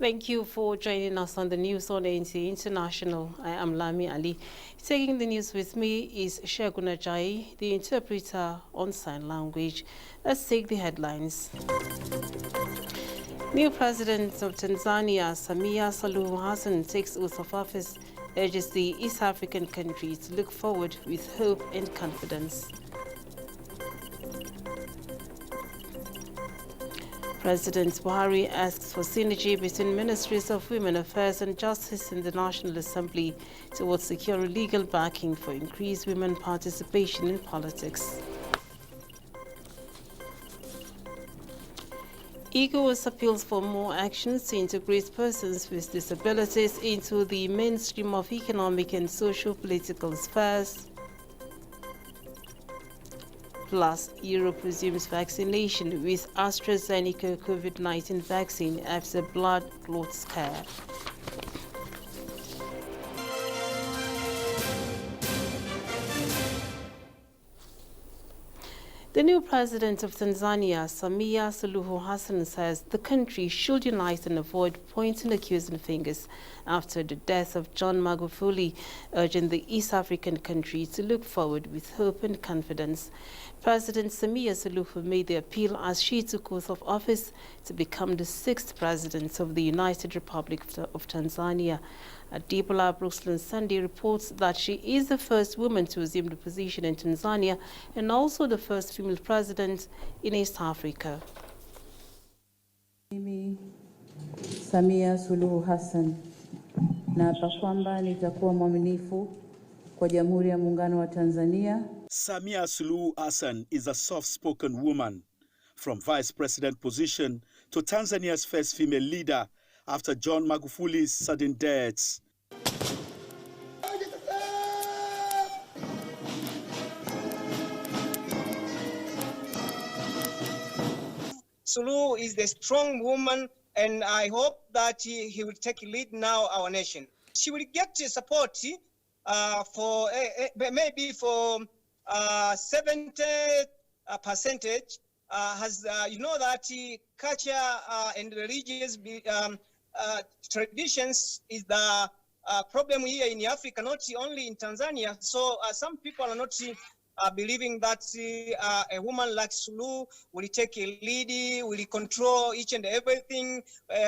Thank you for joining us on the news on Nta International. I am Lami Ali. Taking the news with me is Segun Ajayi, the interpreter on sign language. Let's take the headlines. New President of Tanzania, Samia Suluhu Hassan, takes oath of office, urges the East African country to look forward with hope and confidence. President Buhari asks for synergy between Ministries of Women Affairs and Justice in the National Assembly towards securing legal backing for increased women participation in politics. ECOWAS appeals for more actions to integrate persons with disabilities into the mainstream of economic and socio-political spheres. Plus, Europe resumes vaccination with AstraZeneca COVID-19 vaccine after blood clot scare. The new president of Tanzania, Samia Suluhu Hassan, says the country should unite and avoid pointing accusing fingers after the death of John Magufuli, urging the East African country to look forward with hope and confidence. President Samia Suluhu made the appeal as she took oath of office to become the sixth president of the United Republic of Tanzania. Adebola Brooksland Sunday reports that she is the first woman to assume the position in Tanzania and also the first female president in East Africa. Mimi Samia Suluhu Hassan naapa kwamba nitakuwa mwaminifu kwa Jamhuri ya Muungano wa Tanzania. Samia Suluhu Hassan is a soft-spoken woman, from vice president position to Tanzania's first female leader after John Magufuli's sudden death. Suluhu is the strong woman, and I hope that he will take lead now our nation. She will get support for maybe for 70 percentage. Has you know that culture and religious traditions is the problem here in Africa, not only in Tanzania. So some people are not believing that a woman like Suluhu will take a lead, will control each and everything,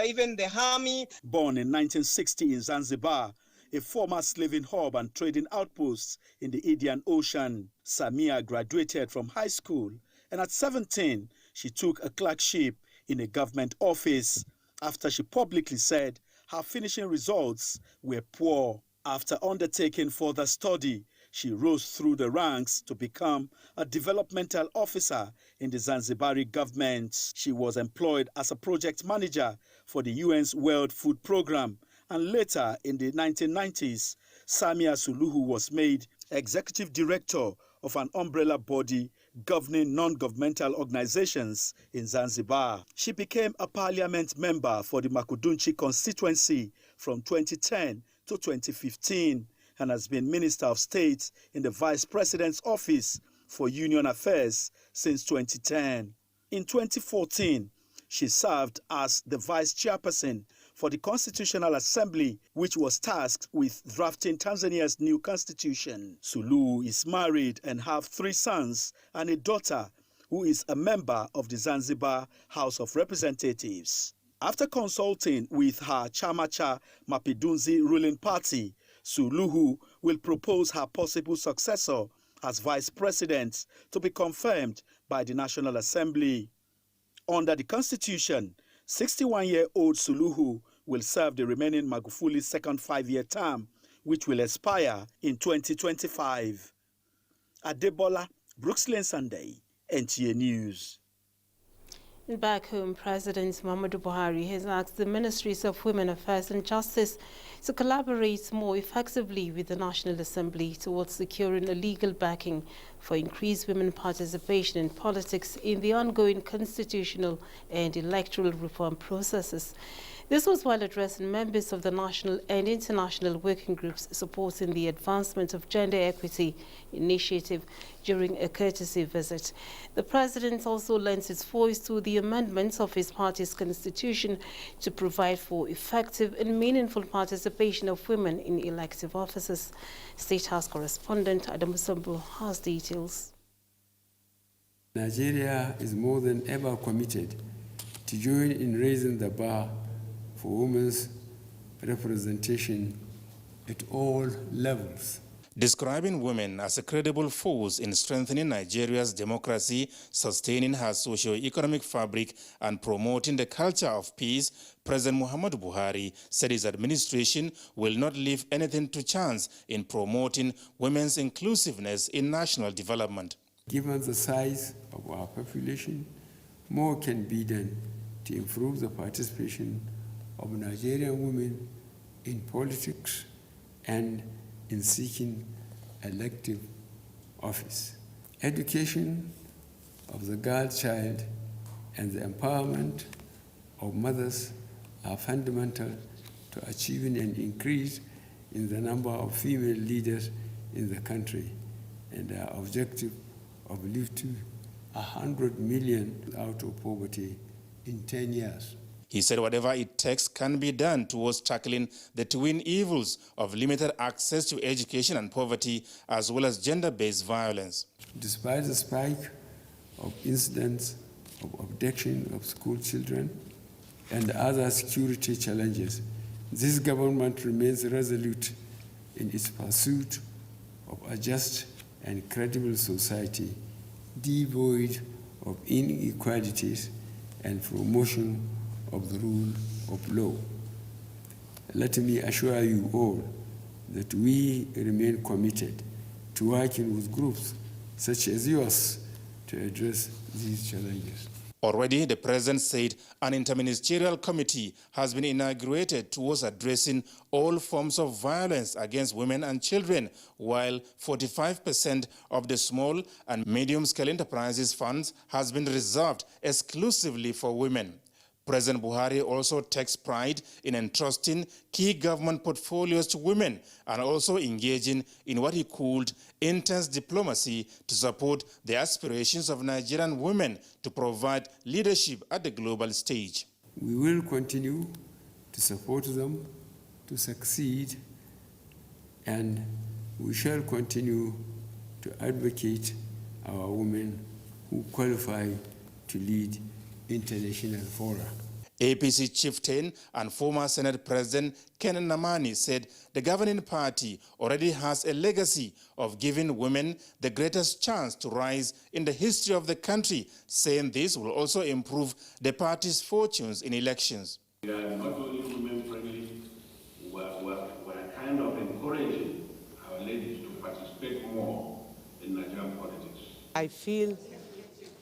even the army. Born in 1960 in Zanzibar, a former slaving hub and trading outpost in the Indian Ocean, Samia graduated from high school, and at 17, she took a clerkship in a government office after she publicly said her finishing results were poor. After undertaking further study, she rose through the ranks to become a developmental officer in the Zanzibari government. She was employed as a project manager for the UN's World Food Programme, and later in the 1990s, Samia Suluhu was made executive director of an umbrella body governing non-governmental organizations in Zanzibar. She became a parliament member for the Makudunchi constituency from 2010 to 2015 and has been Minister of State in the Vice President's Office for Union Affairs since 2010. In 2014, she served as the Vice Chairperson for the Constitutional Assembly, which was tasked with drafting Tanzania's new constitution. Suluhu is married and have 3 sons and a daughter who is a member of the Zanzibar House of Representatives. After consulting with her Chamacha Mapinduzi ruling party, Suluhu will propose her possible successor as vice president to be confirmed by the National Assembly. Under the constitution, 61-year-old Suluhu will serve the remaining Magufuli's second 5-year term, which will expire in 2025. Adebola Brooksland Sunday, NTA News. Back home, President Muhammadu Buhari has asked the Ministries of Women Affairs and Justice to collaborate more effectively with the National Assembly towards securing a legal backing for increased women participation in politics in the ongoing constitutional and electoral reform processes. This was while addressing members of the national and international working groups supporting the advancement of gender equity initiative during a courtesy visit. The president also lent his voice to the amendments of his party's constitution to provide for effective and meaningful participation of women in elective offices. State House correspondent Adam Sambu has details. Nigeria is more than ever committed to join in raising the bar for women's representation at all levels. Describing women as a credible force in strengthening Nigeria's democracy, sustaining her socio-economic fabric, and promoting the culture of peace, President Muhammadu Buhari said his administration will not leave anything to chance in promoting women's inclusiveness in national development. Given the size of our population, more can be done to improve the participation of Nigerian women in politics and in seeking elective office. Education of the girl child and the empowerment of mothers are fundamental to achieving an increase in the number of female leaders in the country and our objective of lifting 100 million out of poverty in 10 years. He said whatever it takes can be done towards tackling the twin evils of limited access to education and poverty, as well as gender-based violence. Despite the spike of incidents of abduction of school children and other security challenges, this government remains resolute in its pursuit of a just and credible society, devoid of inequalities and promotion of the rule of law. Let me assure you all that we remain committed to working with groups such as yours to address these challenges. Already, the president said an interministerial committee has been inaugurated towards addressing all forms of violence against women and children, while 45% of the small and medium-scale enterprises funds has been reserved exclusively for women. President Buhari also takes pride in entrusting key government portfolios to women and also engaging in what he called intense diplomacy to support the aspirations of Nigerian women to provide leadership at the global stage. We will continue to support them to succeed, and we shall continue to advocate our women who qualify to lead international fora. APC chieftain and former Senate President Ken Namani said the governing party already has a legacy of giving women the greatest chance to rise in the history of the country, saying this will also improve the party's fortunes in elections. We are not only women-friendly, we're kind of encouraging our ladies to participate more in Nigerian politics. I feel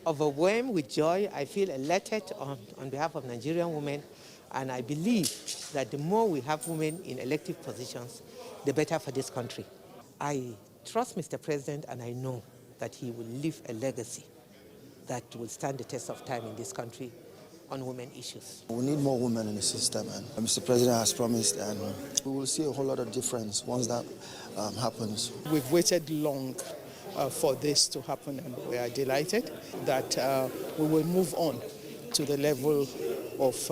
overwhelmed with joy. I feel elated on behalf of Nigerian women, and I believe that the more we have women in elective positions, the better for this country. I trust Mr. President, and I know that he will leave a legacy that will stand the test of time in this country on women issues. We need more women in the system, and Mr. President has promised, and we will see a whole lot of difference once that happens. We've waited long for this to happen, and we are delighted that we will move on to the level of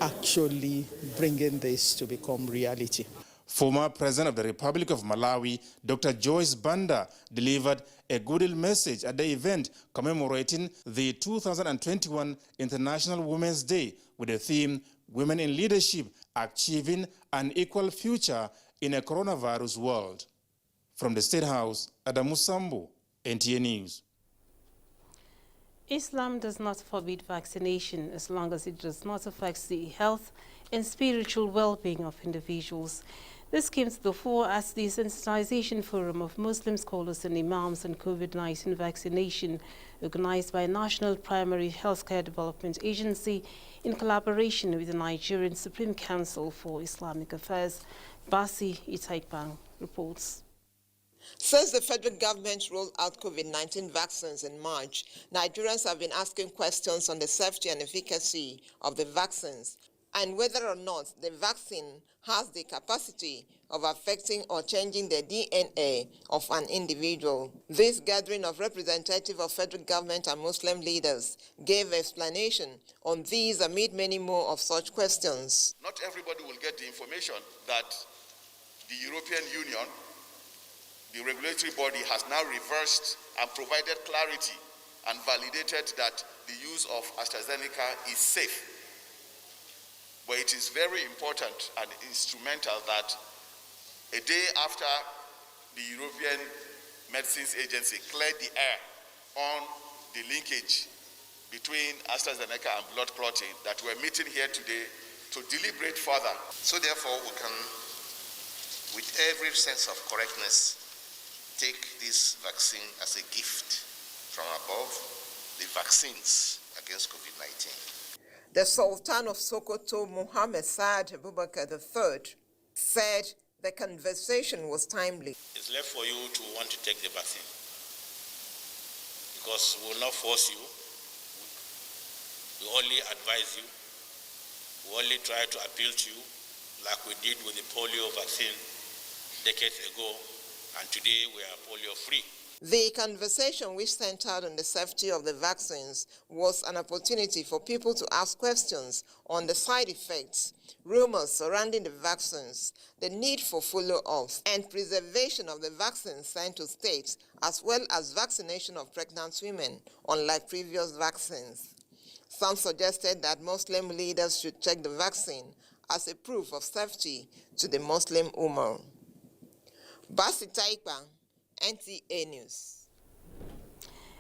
actually bringing this to become reality. Former President of the Republic of Malawi, Dr. Joyce Banda, delivered a goodwill message at the event commemorating the 2021 International Women's Day with the theme, Women in Leadership, Achieving an Equal Future in a Coronavirus World. From the State House, Adamu Sambu, NTA News. Islam does not forbid vaccination as long as it does not affect the health and spiritual well-being of individuals. This came to the fore at the Sensitization Forum of Muslim Scholars and Imams on COVID-19 vaccination, organized by National Primary Healthcare Development Agency in collaboration with the Nigerian Supreme Council for Islamic Affairs. Basi Itaikbang reports. Since the federal government rolled out COVID-19 vaccines in March, Nigerians have been asking questions on the safety and efficacy of the vaccines. and whether or not the vaccine has the capacity of affecting or changing the DNA of an individual. This gathering of representatives of federal government and Muslim leaders gave explanation on these amid many more of such questions. Not everybody will get the information that the European Union, the regulatory body, has now reversed and provided clarity and validated that the use of AstraZeneca is safe. But it is very important and instrumental that a day after the European Medicines Agency cleared the air on the linkage between AstraZeneca and blood clotting, that we're meeting here today to deliberate further. So therefore, we can, with every sense of correctness, take this vaccine as a gift from above, the vaccines against COVID-19. The Sultan of Sokoto, Mohammed Saad Abubakar III, said the conversation was timely. It's left for you to want to take the vaccine, because we will not force you. We only advise you. We only try to appeal to you, like we did with the polio vaccine decades ago, and today we are polio-free. The conversation, which centered on the safety of the vaccines, was an opportunity for people to ask questions on the side effects, rumors surrounding the vaccines, the need for follow-ups, and preservation of the vaccines sent to states, as well as vaccination of pregnant women, unlike previous vaccines. Some suggested that Muslim leaders should check the vaccine as a proof of safety to the Muslim Ummah. Basi Taipa, Nta News.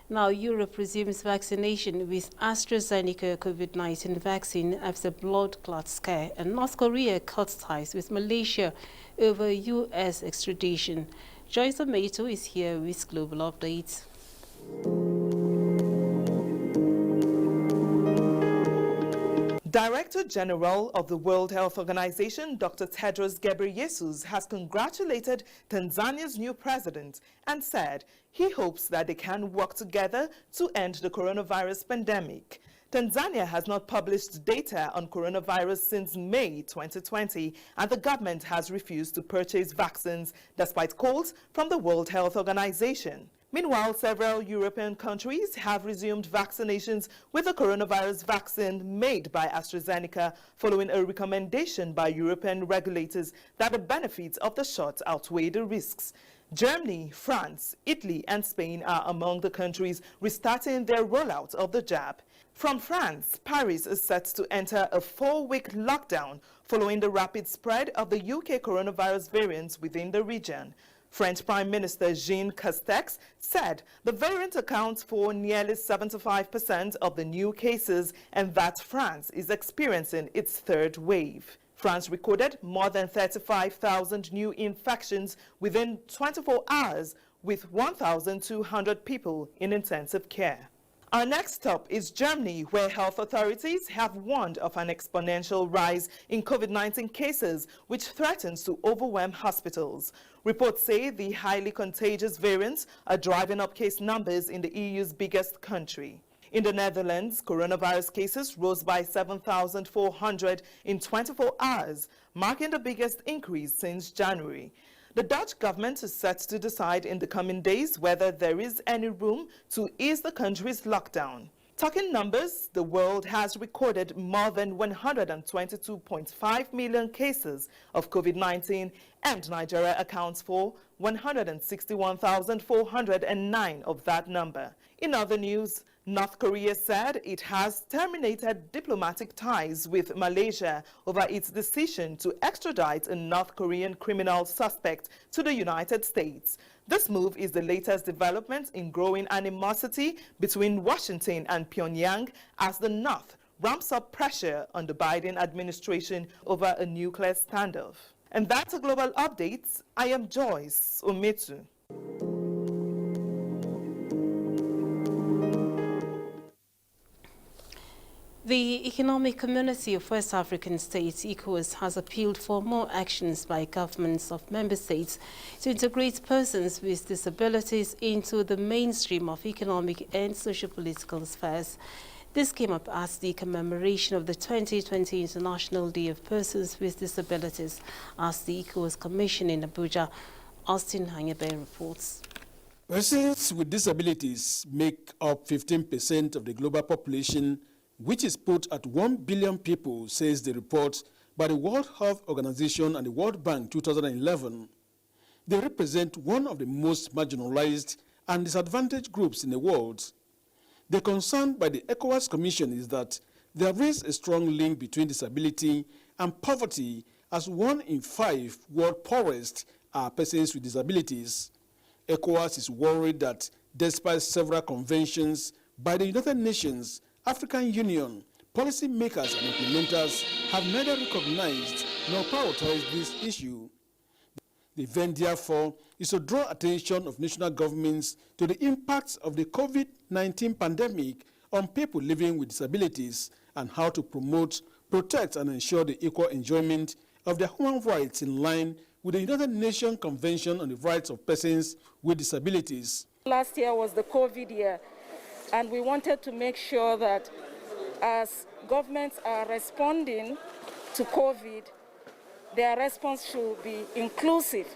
Now, Europe resumes vaccination with AstraZeneca COVID-19 vaccine after blood clot scare, and North Korea cuts ties with Malaysia over U.S. extradition. Joyce Amato is here with global updates. Director General of the World Health Organization, Dr. Tedros Ghebreyesus, has congratulated Tanzania's new president and said he hopes that they can work together to end the coronavirus pandemic. Tanzania has not published data on coronavirus since May 2020, and the government has refused to purchase vaccines despite calls from the World Health Organization. Meanwhile, several European countries have resumed vaccinations with the coronavirus vaccine made by AstraZeneca following a recommendation by European regulators that the benefits of the shot outweigh the risks. Germany, France, Italy, and Spain are among the countries restarting their rollout of the jab. From France, Paris is set to enter a 4-week lockdown following the rapid spread of the UK coronavirus variants within the region. French Prime Minister Jean Castex said the variant accounts for nearly 75% of the new cases and that France is experiencing its third wave. France recorded more than 35,000 new infections within 24 hours, with 1,200 people in intensive care. Our next stop is Germany, where health authorities have warned of an exponential rise in COVID-19 cases, which threatens to overwhelm hospitals. Reports say the highly contagious variants are driving up case numbers in the EU's biggest country. In the Netherlands, coronavirus cases rose by 7,400 in 24 hours, marking the biggest increase since January. The Dutch government is set to decide in the coming days whether there is any room to ease the country's lockdown. Talking numbers, the world has recorded more than 122.5 million cases of COVID-19, and Nigeria accounts for 161,409 of that number. In other news, North Korea said it has terminated diplomatic ties with Malaysia over its decision to extradite a North Korean criminal suspect to the United States. This move is the latest development in growing animosity between Washington and Pyongyang as the North ramps up pressure on the Biden administration over a nuclear standoff. And that's a global update. I am Joyce Ometu. The Economic Community of West African States, ECOWAS, has appealed for more actions by governments of member states to integrate persons with disabilities into the mainstream of economic and socio-political spheres. This came up as the commemoration of the 2020 International Day of Persons with Disabilities as the ECOWAS Commission in Abuja. Austin Hanyabe reports. Persons with disabilities make up 15% of the global population, which is put at 1 billion people, says the report by the World Health Organization and the World Bank 2011. They represent one of the most marginalized and disadvantaged groups in the world. The concern by the ECOWAS Commission is that there is a strong link between disability and poverty, as 1 in 5 world poorest are persons with disabilities. ECOWAS is worried that despite several conventions by the United Nations, African Union, policymakers and implementers have neither recognized nor prioritized this issue. The event, therefore, is to draw attention of national governments to the impacts of the COVID-19 pandemic on people living with disabilities and how to promote, protect, and ensure the equal enjoyment of their human rights in line with the United Nations Convention on the Rights of Persons with Disabilities. Last year was the COVID year, and we wanted to make sure that as governments are responding to COVID, their response should be inclusive,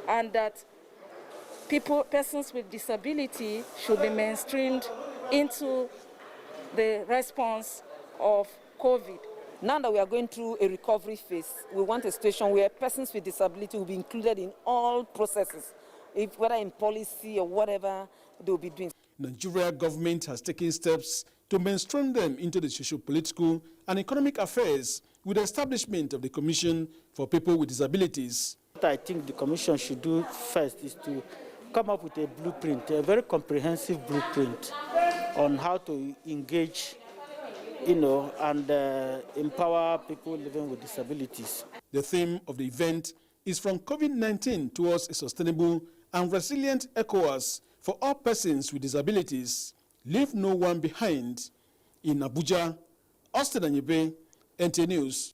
and that persons with disability should be mainstreamed into the response of COVID. Now that we are going through a recovery phase, we want a situation where persons with disability will be included in all processes, whether in policy or whatever they will be doing. Nigeria government has taken steps to mainstream them into the socio-political and economic affairs with the establishment of the Commission for People with Disabilities. What I think the Commission should do first is to come up with a blueprint, a very comprehensive blueprint on how to engage, and empower people living with disabilities. The theme of the event is From COVID-19 Towards a Sustainable and Resilient ECOWAS for All Persons with Disabilities. Leave no one behind. In Abuja, Austin Anyebe, Nta News.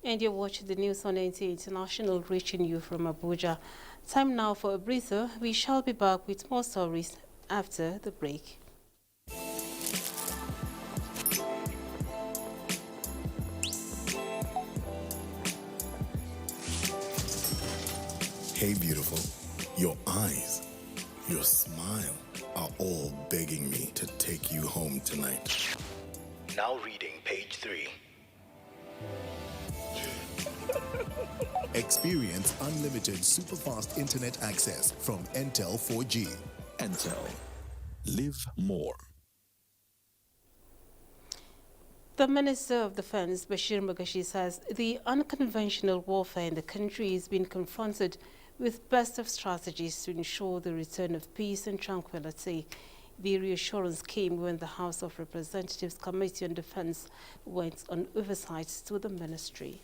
And you're watching the news on Nta International, reaching you from Abuja. Time now for a breather. We shall be back with more stories after the break. Hey, beautiful, your eyes, your smile are all begging me to take you home tonight. Now reading page 3. Experience unlimited superfast internet access from Intel 4G. Intel. Live more. The Minister of Defense, Bashir Magashi, says the unconventional warfare in the country is being confronted with best of strategies to ensure the return of peace and tranquility. The reassurance came when the House of Representatives Committee on Defense went on oversight to the ministry.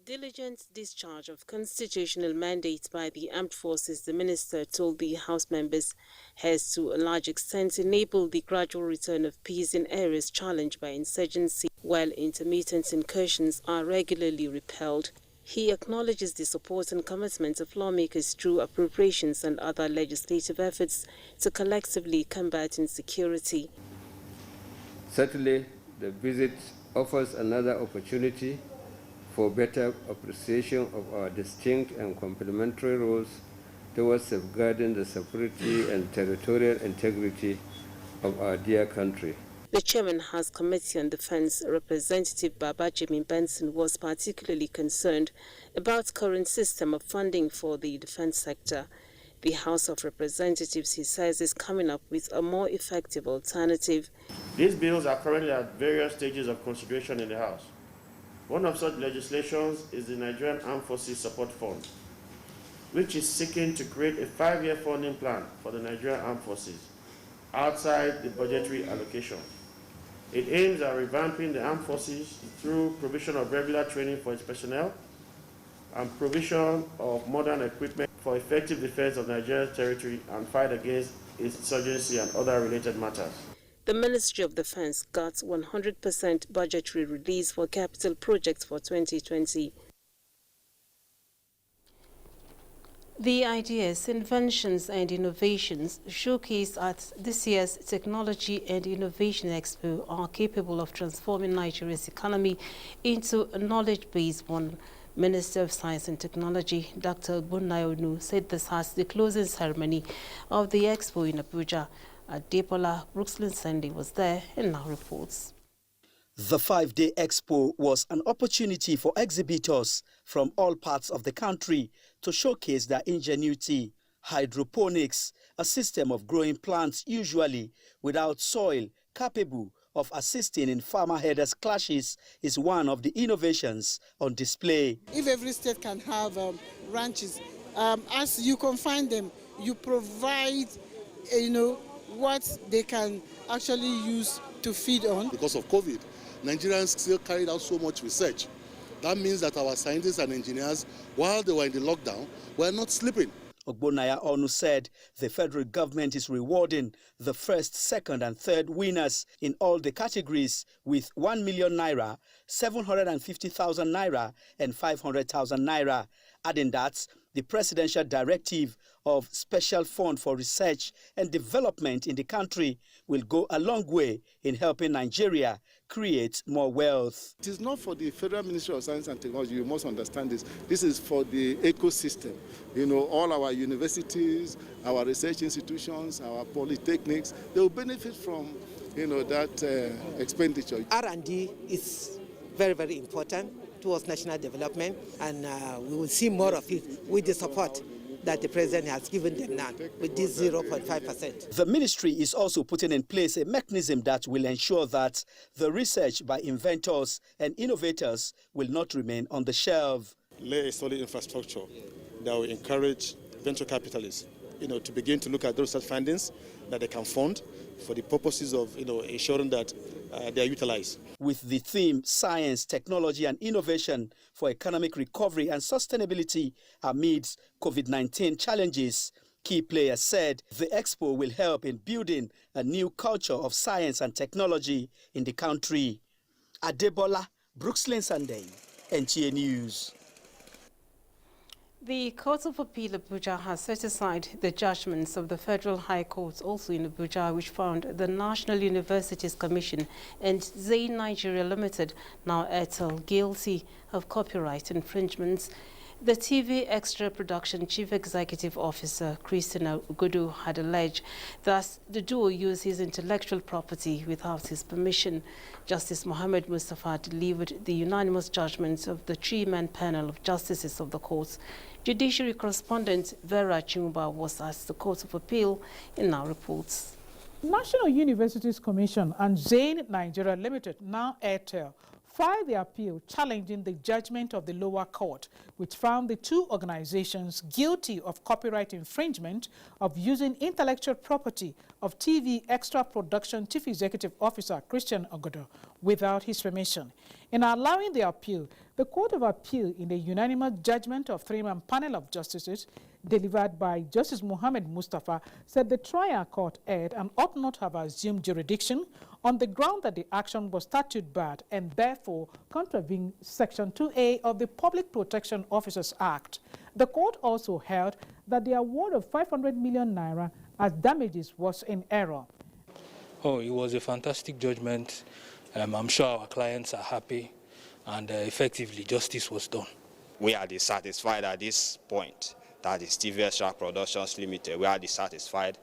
Diligent discharge of constitutional mandates by the armed forces, the minister told the House members, has to a large extent enabled the gradual return of peace in areas challenged by insurgency, while intermittent incursions are regularly repelled. He acknowledges the support and commitment of lawmakers through appropriations and other legislative efforts to collectively combat insecurity. Certainly, the visit offers another opportunity for better appreciation of our distinct and complementary roles towards safeguarding the security and territorial integrity of our dear country. The chairman House Committee on Defense, Representative Babajimi Benson, was particularly concerned about current system of funding for the defense sector. The House of Representatives, he says, is coming up with a more effective alternative. These bills are currently at various stages of consideration in the House. One of such legislations is the Nigerian Armed Forces Support Fund, which is seeking to create a 5-year funding plan for the Nigerian Armed Forces outside the budgetary allocation. It aims at revamping the armed forces through provision of regular training for its personnel and provision of modern equipment for effective defense of Nigeria's territory and fight against insurgency and other related matters. The Ministry of Defense got 100% budgetary release for capital projects for 2020. The ideas, inventions and innovations showcased at this year's Technology and Innovation Expo are capable of transforming Nigeria's economy into a knowledge-based one. Minister of Science and Technology, Dr. Nta I, said this as the closing ceremony of the expo in Abuja. Adepola Brooks-Linsande was there and now reports. The 5-day expo was an opportunity for exhibitors from all parts of the country to showcase their ingenuity. Hydroponics, a system of growing plants usually without soil, capable of assisting in farmer herders clashes, is one of the innovations on display. If every state can have ranches, as you confine them, you provide, what they can actually use to feed on. Because of COVID, Nigerians still carried out so much research. That means that our scientists and engineers, while they were in the lockdown, were not sleeping. Ogbonnaya Onu said the federal government is rewarding the first, second and third winners in all the categories with 1 million naira, 750,000 naira and 500,000 naira, adding that the presidential directive of Special Fund for Research and Development in the country will go a long way in helping Nigeria create more wealth. It is not for the Federal Ministry of Science and Technology, you must understand this. This is for the ecosystem. All our universities, our research institutions, our polytechnics, they will benefit from, that expenditure. R&D is very, very important towards national development, and we will see more of it with the support that the president has given them now with this 0.5%. The ministry is also putting in place a mechanism that will ensure that the research by inventors and innovators will not remain on the shelf. Lay a solid infrastructure that will encourage venture capitalists, to begin to look at those such findings that they can fund for the purposes of, ensuring that they are utilized. With the theme Science, Technology and Innovation for Economic Recovery and Sustainability amidst COVID-19 challenges, key players said the expo will help in building a new culture of science and technology in the country. Adebola Brooks-Linsande, Nta News. The Court of Appeal Abuja has set aside the judgments of the Federal High Court, also in Abuja, which found the National Universities Commission and Zain Nigeria Limited, now Airtel, guilty of copyright infringements. The TV Extra Production Chief Executive Officer, Christina Ugodu, had alleged that the duo used his intellectual property without his permission. Justice Mohammed Mustafa delivered the unanimous judgment of the three-man panel of justices of the court. Judiciary correspondent Vera Chumba was at the Court of Appeal in our reports. National Universities Commission and Zain Nigeria Limited, now Airtel, filed the appeal challenging the judgment of the lower court, which found the two organizations guilty of copyright infringement of using intellectual property of TV Extra Production Chief Executive Officer Christian Ogodo without his permission. In allowing the appeal, the Court of Appeal, in the unanimous judgment of three-man panel of justices, delivered by Justice Mohammed Mustafa, said the trial court erred and ought not have assumed jurisdiction on the ground that the action was statute barred and therefore contravened Section 2A of the Public Protection Officers Act. The court also held that the award of 500 million naira as damages was in error. Oh, it was a fantastic judgment. I'm sure our clients are happy, and effectively justice was done. We are dissatisfied at this point. That is TV Extra Productions Limited. We are dissatisfied,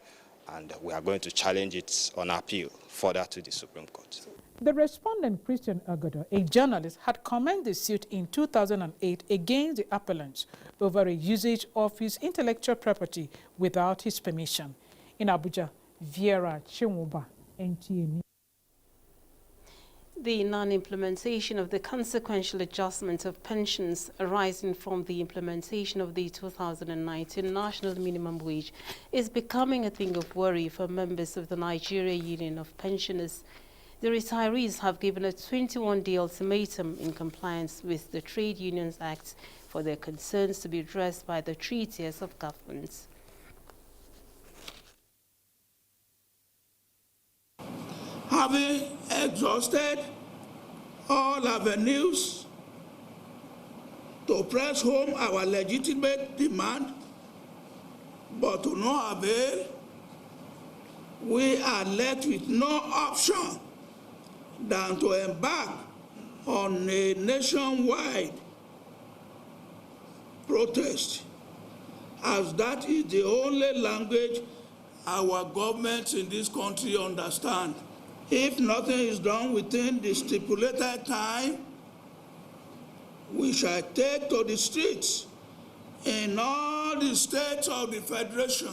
and we are going to challenge it on appeal further to the Supreme Court. The respondent, Christian Ogodo, a journalist, had commenced the suit in 2008 against the appellants over a usage of his intellectual property without his permission. In Abuja, Vera Chumba, Nta News. The non-implementation of the consequential adjustment of pensions arising from the implementation of the 2019 National Minimum Wage is becoming a thing of worry for members of the Nigerian Union of Pensioners. The retirees have given a 21-day ultimatum in compliance with the Trade Unions Act for their concerns to be addressed by the three tiers of government. Having exhausted all avenues to press home our legitimate demand but to no avail, we are left with no option than to embark on a nationwide protest, as that is the only language our governments in this country understand. If nothing is done within the stipulated time, we shall take to the streets in all the states of the Federation.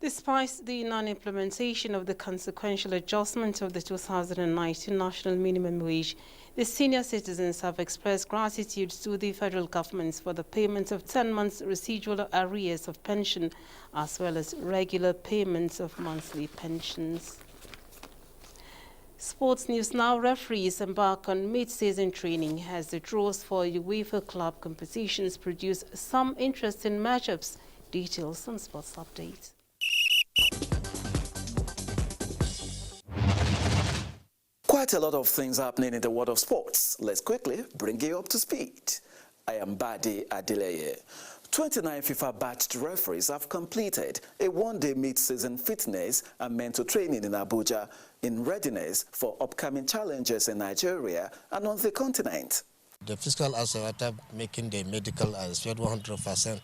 Despite the non-implementation of the consequential adjustment of the 2019 national minimum wage, the senior citizens have expressed gratitude to the federal government for the payment of 10 months residual arrears of pension, as well as regular payments of monthly pensions. Sports news now. Referees embark on mid-season training as the draws for UEFA club competitions produce some interesting matchups. Details on Sports Update. Quite a lot of things happening in the world of sports. Let's quickly bring you up to speed. I am Badi Adeleye. 29 FIFA-badged referees have completed a one-day mid-season fitness and mental training in Abuja in readiness for upcoming challenges in Nigeria and on the continent. The physical aspect after making the medical and 100%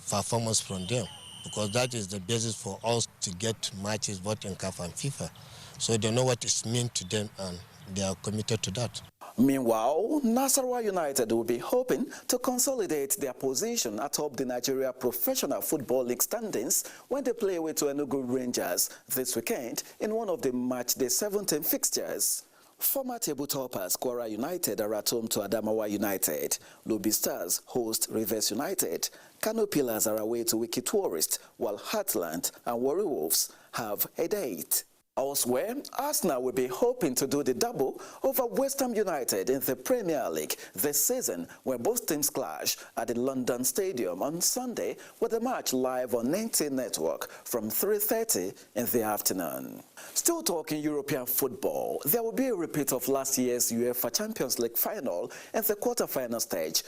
performance from them, because that is the basis for us to get matches both in CAF and FIFA. So they know what it means to them and they are committed to that. Meanwhile, Nasarawa United will be hoping to consolidate their position atop the Nigeria Professional Football League standings when they play away to Enugu Rangers this weekend in one of the matchday 17 fixtures. Former table toppers Kwara United are at home to Adamawa United. Lobi Stars host Rivers United. Kano Pillars are away to Wiki Tourist, while Heartland and Warri Wolves have a date. Elsewhere, Arsenal will be hoping to do the double over West Ham United in the Premier League this season, where both teams clash at the London Stadium on Sunday, with the match live on Nta Network from 3:30 in the afternoon. Still talking European football, there will be a repeat of last year's UEFA Champions League final in the quarter-final stage.